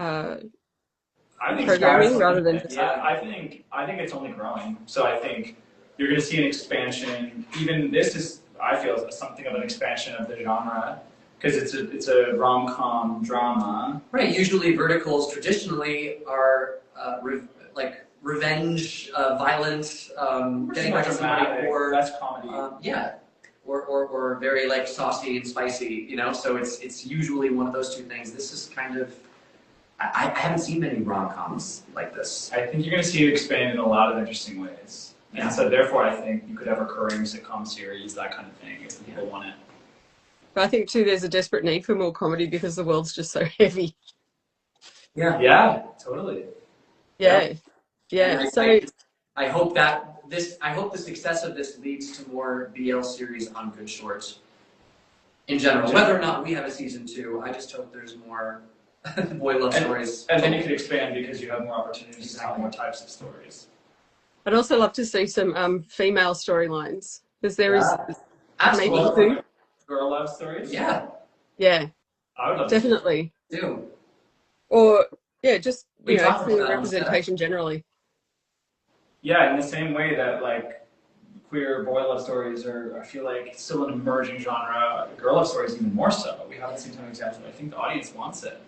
I think programming it's rather than just I think it's only growing. So I think you're going to see an expansion. Even this is, I feel, something of an expansion of the genre because it's a rom-com drama. Right. Usually, verticals traditionally are like revenge, violence, getting back at somebody, or that's comedy. Yeah. Or very like saucy and spicy, you know. So it's usually one of those two things. This is kind of I haven't seen many rom-coms like this. I think you're going to see it expand in a lot of interesting ways. Yeah. And so therefore I think you could have recurring sitcom series, that kind of thing, if people want it. But I think too there's a desperate need for more comedy because the world's just so heavy. Yeah. Yeah, totally. Yeah. So I hope the success of this leads to more BL series on Good Shorts in general. Whether or not we have a season 2, I just hope there's more boy love stories. And then you could expand because you have more opportunities to tell more types of stories. I'd also love to see some female storylines because there is maybe Absolutely. two. Girl love stories? Yeah. Yeah. I would love Definitely. Do. Or yeah, just We talked about queer that representation generally. Yeah, in the same way that like queer boy love stories are, I feel like, still an emerging genre. Girl love stories even more so. We haven't seen some examples. I think the audience wants it.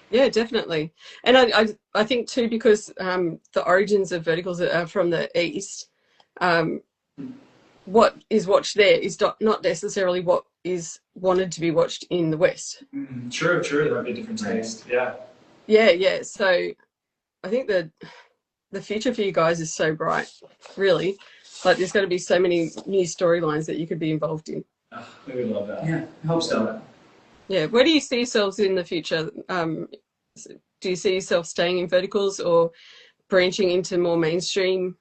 Yeah, definitely. And I think too because the origins of verticals are from the East. What is watched there is not necessarily what is wanted to be watched in the West. True. That'd be a different taste. Yeah. Yeah. So I think the future for you guys is so bright, really. Like there's going to be so many new storylines that you could be involved in. Oh, we would love that. Yeah, I hope so. Yeah. Where do you see yourselves in the future? Do you see yourself staying in verticals or branching into more mainstream?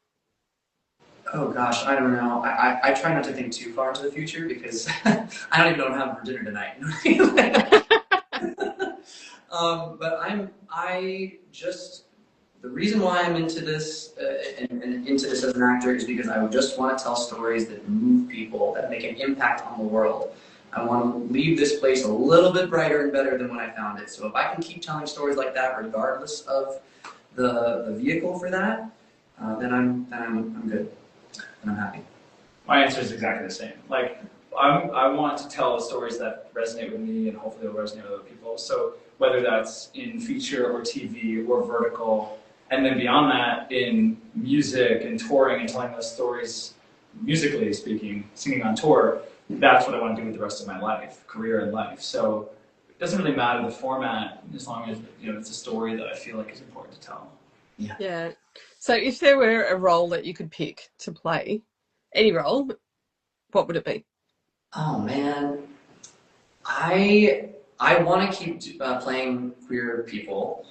Oh gosh, I don't know. I try not to think too far into the future because I don't even know what I'm having for dinner tonight. But the reason why I'm into this and into this as an actor is because I just want to tell stories that move people, that make an impact on the world. I want to leave this place a little bit brighter and better than when I found it. So if I can keep telling stories like that, regardless of the vehicle for that, then I'm good and I'm happy. My answer is exactly the same. Like I want to tell stories that resonate with me and hopefully will resonate with other people. So whether that's in feature or TV or vertical, and then beyond that in music and touring and telling those stories, musically speaking, singing on tour, that's what I want to do with the rest of my life, career and life. So it doesn't really matter the format as long as it's a story that I feel like is important to tell. Yeah. So if there were a role that you could pick to play, any role, what would it be? Oh man, I want to keep playing queer people.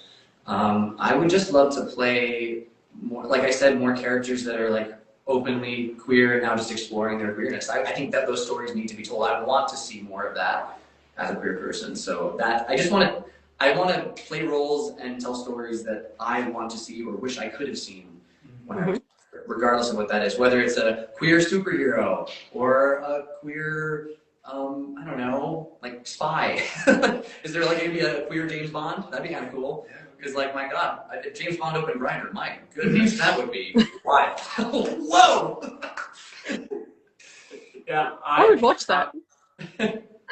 I would just love to play more, like I said, more characters that are like openly queer and now just exploring their queerness. I think that those stories need to be told. I want to see more of that as a queer person. So that I want to play roles and tell stories that I want to see or wish I could have seen when I was queer, regardless of what that is. Whether it's a queer superhero or a queer, I don't know, like spy. Is there like maybe a queer James Bond? That'd be kind of cool. Because like, my God, if James Bond opened Grindr, my goodness, that would be wild. Whoa! Yeah, I would watch that.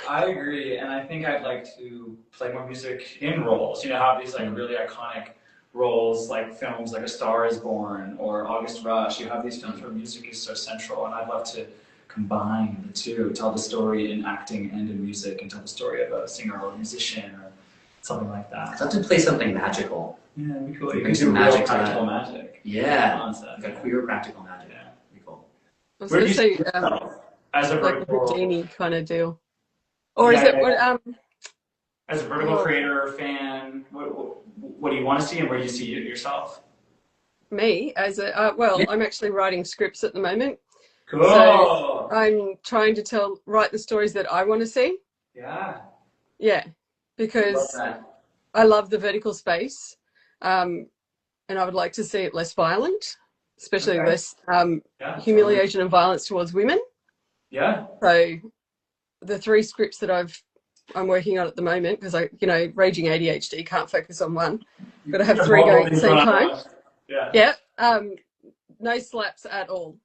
I agree, and I think I'd like to play more music in roles. Have these like really iconic roles, like films like A Star Is Born or August Rush. You have these films where music is so central, and I'd love to combine the two, tell the story in acting and in music, and tell the story of a singer or a musician or something like that. I'd love to play something magical. Yeah, that'd be cool. You Bring can do some real magic to practical that. magic. Yeah, Concept. like a queer practical magic. Yeah. That'd be cool. I was Where going do to you say see yourself as a like a vertical Houdini kind of deal. Or is it as a vertical creator, fan? What do you want to see, and where do you see yourself? me as a I'm actually writing scripts at the moment. Cool. So I'm trying to write the stories that I want to see. Yeah, because I love the vertical space, and I would like to see it less violent, especially less humiliation and violence towards women. Yeah. So the 3 scripts that I've I'm working on at the moment because raging ADHD, can't focus on one. Got to have 3 going at the same time. Yeah. Yeah. No slaps at all.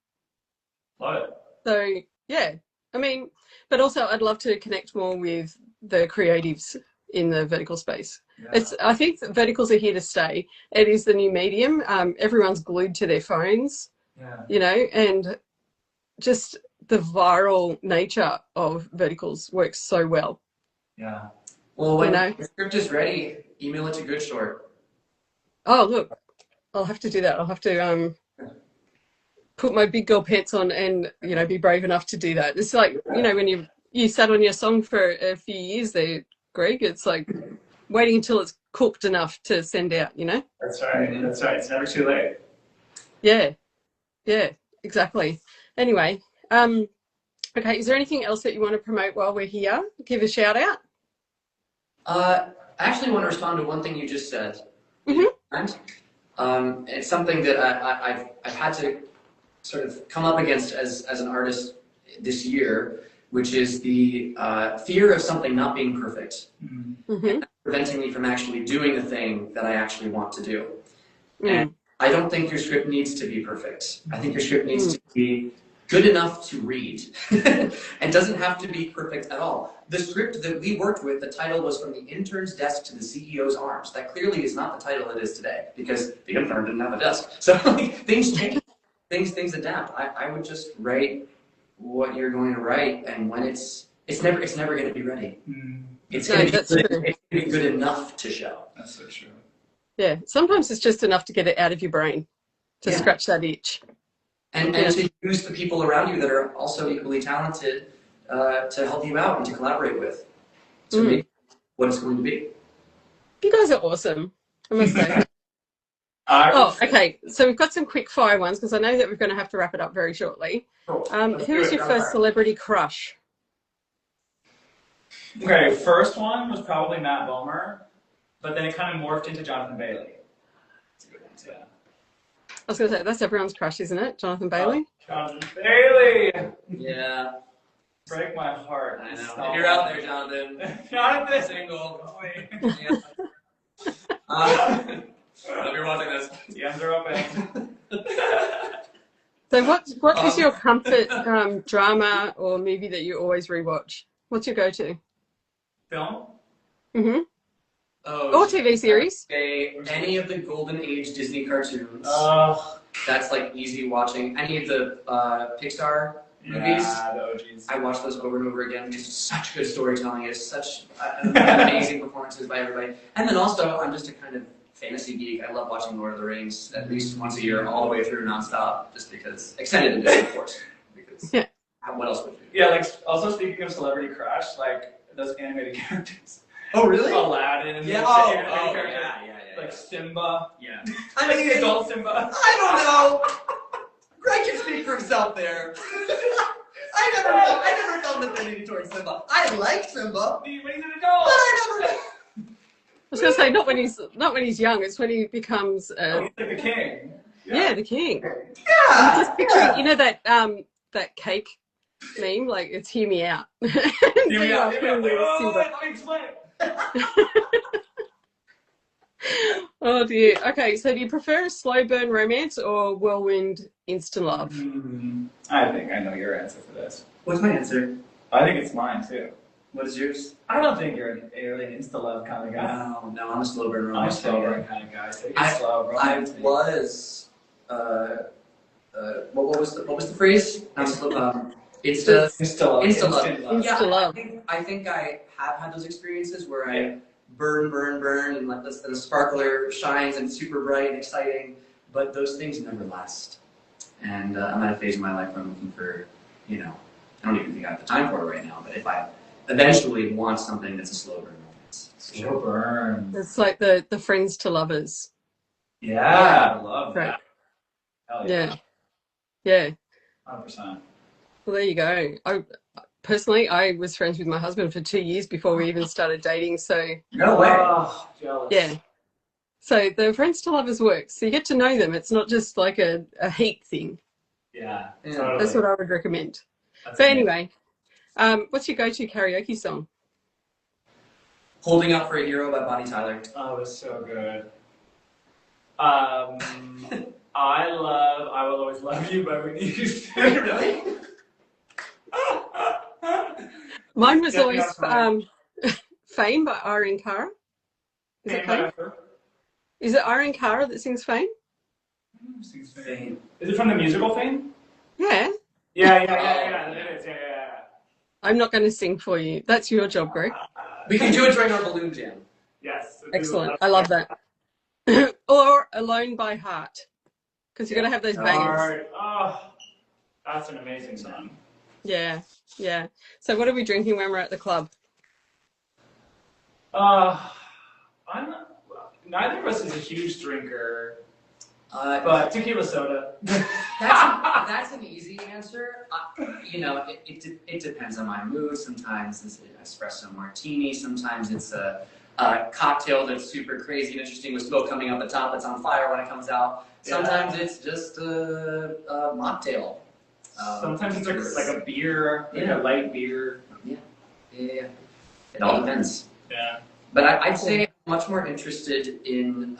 Love it. So yeah, I mean, but also I'd love to connect more with the creatives in the vertical space. Yeah. I think that verticals are here to stay. It is the new medium. Everyone's glued to their phones, and just the viral nature of verticals works so well. Yeah. Well, when the script is ready, email it to Good Short. Oh, look, I'll have to do that. I'll have to put my big girl pants on and, be brave enough to do that. It's like, when you sat on your song for a few years there, Greg, it's like waiting until it's cooked enough to send out, That's right. That's right. It's never too late. Yeah. Yeah, exactly. Anyway, okay, is there anything else that you want to promote while we're here? Give a shout out. I actually want to respond to one thing you just said. Mm-hmm. It's something that I've had to sort of come up against as an artist this year, which is the fear of something not being perfect, Mm-hmm. preventing me from actually doing the thing that I actually want to do. Mm. And I don't think your script needs to be perfect. I think your script needs to be good enough to read and doesn't have to be perfect at all. The script that we worked with, the title was From the Intern's Desk to the CEO's Arms. That clearly is not the title it is today because the intern didn't have a desk. So things change, things adapt. I would just write what you're going to write, and when it's never going to be ready. It's going to be good enough to show. That's so true. Yeah, sometimes it's just enough to get it out of your brain, to scratch that itch. And to use the people around you that are also equally talented to help you out and to collaborate with to make what it's going to be. You guys are awesome, I must say. Okay, so we've got some quick fire ones because I know that we're going to have to wrap it up very shortly. Cool. Who was your first celebrity crush? Okay, first one was probably Matt Bomer, but then it kind of morphed into Jonathan Bailey. That's a good one, too. I was going to say, that's everyone's crush, isn't it? Jonathan Bailey? Jonathan Bailey! Yeah. Break my heart. I know. If you're out there, Jonathan. Jonathan! Single. If you're watching this. DMs are open. So what is your comfort drama or movie that you always rewatch? What's your go-to? Film? Mm-hmm. Oh, or TV series? Any of the Golden Age Disney cartoons. That's like easy watching. Any of the Pixar movies. Yeah, the OGs. I watch those over and over again because it's such good storytelling. It's such amazing performances by everybody. And then also, I'm just a kind of fantasy geek. I love watching Lord of the Rings at least once a year, all the way through nonstop, just because extended edition, of course. Because what else would you do? Yeah, like also speaking of celebrity crush, like those animated characters. Oh, really? Aladdin. Yeah. Yeah. Like Simba. Yeah. I mean, the adult Simba. I don't know. Greg can speak for himself there. I never felt an affinity towards Simba. I like Simba. When he's an adult. But I never. I was going to say not when he's young. It's when he becomes he's like the king. Yeah, the king. Yeah. Just picturing, that cake meme, like it's hear me out. Hear me out. Let me explain. Oh dear. Okay, so do you prefer a slow burn romance or whirlwind instant love? I think I know your answer for this. What's my answer? I think it's mine too. What is yours? I don't think you're really an insta love kind of guy. No, I'm a slow burn I'm a romance. slow burn kind of guy. So you're slow, bro. I was. What was the phrase? Not slow. Insta love. Yeah, I think I have had those experiences where I burn, and like the sparkler shines and it's super bright and exciting, but those things never last. And I'm at a phase in my life where I'm looking for, I don't even think I have the time for it right now, but if I eventually want something that's a slow burn romance. Slow burn. It's like the friends to lovers. Yeah, I love that. Hell yeah. Yeah. 100%. Well, there you go. Personally, I was friends with my husband for 2 years before we even started dating. So no way. Oh, jealous. Yeah. So the friends to lovers works. So you get to know them. It's not just like a hate thing. Yeah. Totally. That's what I would recommend. That's but amazing. anyway, what's your go-to karaoke song? Holding Out for a Hero by Bonnie Tyler. Oh, it was so good. I love I Will Always Love You by Whitney Houston. Really? Mine was Yeah, always yeah, Fame by Irene Cara. Is it Fame? Is it Irene Cara that sings Fame? Fame. Is it from the musical Fame? Yeah. Yeah. It is. Yeah. I'm not going to sing for you. That's your job, Greg. We can do it during our balloon jam. Yes. Excellent. I love that. Or Alone by Heart. Because you've got to have those bangers. Oh, that's an amazing song. Yeah. So what are we drinking when we're at the club? Neither of us is a huge drinker, But tequila soda. that's an easy answer. It depends on my mood. Sometimes it's an espresso martini. Sometimes it's a cocktail that's super crazy and interesting with smoke coming out the top that's on fire when it comes out. Sometimes it's just a mocktail. Sometimes it's like a beer, like a light beer. Yeah. It all depends. Yeah. But I'd say I'm much more interested in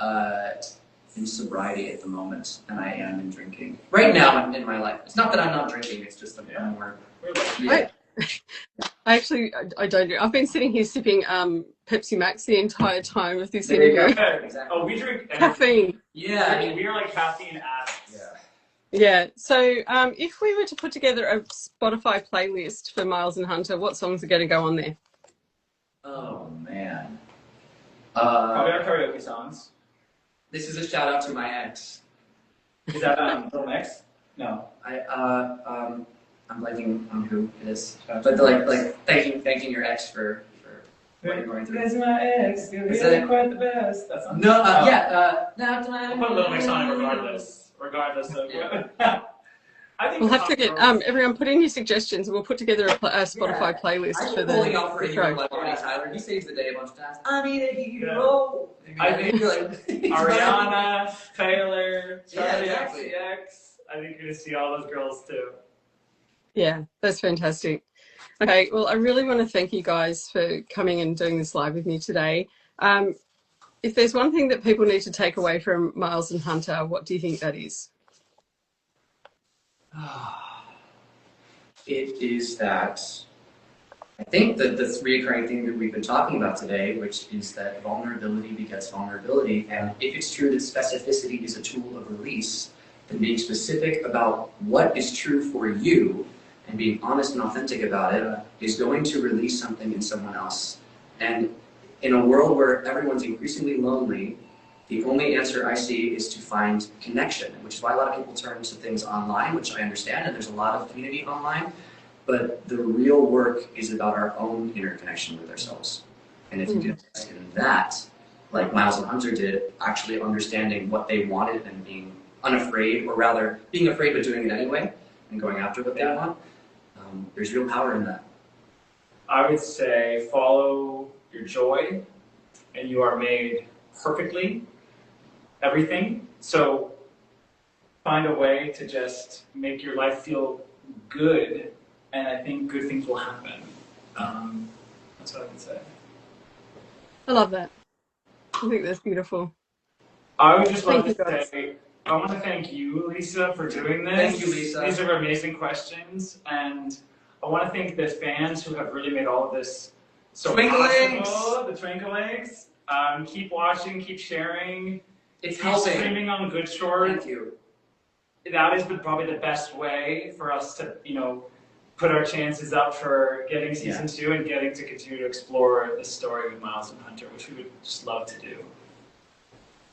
sobriety at the moment than I am in drinking. Right now in my life. It's not that I'm not drinking, it's just that I'm more... I don't do. I've been sitting here sipping Pepsi Max the entire time with this interview. Exactly. Oh, we drink caffeine. Yeah. We are like caffeine addicts. Yeah. So if we were to put together a Spotify playlist for Miles and Hunter, what songs are going to go on there? Oh, man. Probably our karaoke songs. This is a shout out to my ex. Is that Little Mix? No. I'm blanking on who it is. But like thanking your ex for what you're going through. That's my ex. You're Is really that- quite the best. That's not No, We'll put Little Mix on it regardless of I think We'll have to get everyone put in your suggestions and we'll put together a Spotify playlist for the Holding Out for a Hero show. by Bonnie Tyler. He saves the day a bunch of times. I need a hero. I think like Ariana, Taylor, Charlie exactly. XCX. I think you're gonna see all those girls too. Yeah, that's fantastic. Okay, well, I really want to thank you guys for coming and doing this live with me today. If there's one thing that people need to take away from Miles and Hunter, what do you think that is? It is that I think that the recurring thing that we've been talking about today, which is that vulnerability begets vulnerability, and if it's true that specificity is a tool of release, then being specific about what is true for you and being honest and authentic about it is going to release something in someone else. And in a world where everyone's increasingly lonely, the only answer I see is to find connection, which is why a lot of people turn to things online, which I understand, and there's a lot of community online. But the real work is about our own inner connection with ourselves. And if you can invest in that, like Miles and Hunter did, actually understanding what they wanted and being unafraid, or rather being afraid but doing it anyway, and going after what they want, there's real power in that. I would say follow your joy, and you are made perfectly, everything. So find a way to just make your life feel good, and I think good things will happen. That's what I would say. I love that. I think that's beautiful. I would just love Thank you, to guys. say, I want to thank you, Lisa, for doing this. Thank you, Lisa. These are amazing questions, and I want to thank the fans who have really made all of this so possible. The Twinklinks. Keep watching, keep sharing. It's Keep helping. streaming on Good Short. Thank you. That is probably the best way for us to, put our chances up for getting season 2 and getting to continue to explore the story with Miles and Hunter, which we would just love to do.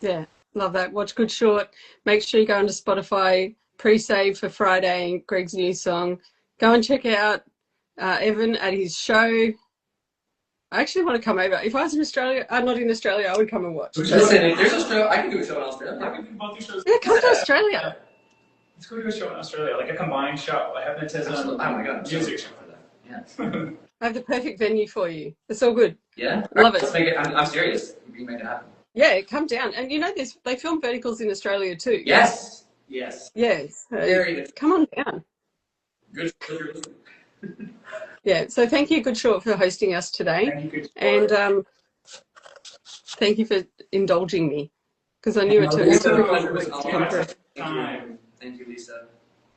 Yeah, love that. Watch Good Short. Make sure you go onto Spotify, pre-save for Friday, Greg's new song. Go and check out Evan at his show. I actually want to come over. If I was in Australia, not in Australia, I would come and watch. Listen, if there's a show, I can do a show in Australia. Yeah, we can both do shows. Yeah, come to Australia. Yeah. Let's go to a show in Australia, like a combined show, like hypnotism, Oh my god, music show. for that. Yeah. I have the perfect venue for you. It's all good. Yeah. Love it. Let's make it. I'm serious. We can make it happen. Yeah, come down. And they film verticals in Australia too. Yes. Yes. Yes. Very good. Come on down. Good. Yeah. So thank you, Good Short, for hosting us today. Thank you, Good Sport. And Thank you for indulging me, because I knew it took Lisa, a pleasure week was to all come ours. through. Time. Thank you, Lisa.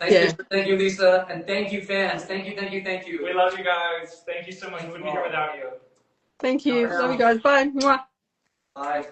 Yeah. Thank you, Lisa. And thank you, fans. Thank you, thank you, thank you. We love you guys. Thank you so much. We wouldn't be here without you. Thank you. Love you guys. Bye. Mwah. Bye.